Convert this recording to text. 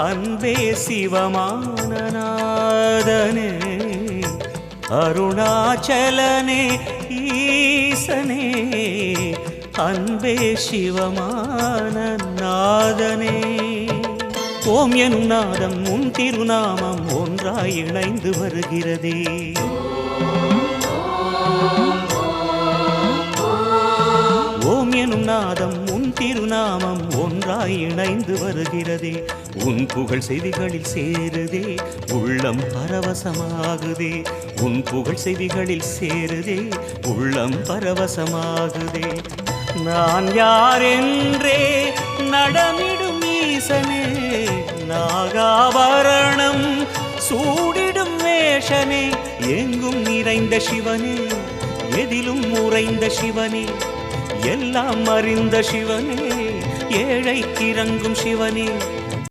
அன்பே சிவமானநாதனே அருணாச்சலனே ஈசனே அன்பே சிவமானநாதனே ஓம் எனும் நாதம் உன் திருநாமம் ஒன்றாய் இணைந்து வருகிறதே ஓம் எனும் நாதம் உன் திருநாமம் ஒன்றாய் இணைந்து வருகிறதே உன் புகழ் செவிகளில் சேருதே உள்ளம் பரவசமாகுதே உன் புகழ் செவிகளில் சேருதே உள்ளம் பரவசமாகுதே நான் யாரென்றே நடமிடும் ஈசனே நாகாபரணம் சூடிடும் வேஷனே எங்கும் நிறைந்த சிவனே எதிலும் உறைந்த சிவனே எல்லாம் அறிந்த சிவனே ஏழைக்கு இறங்கும் சிவனே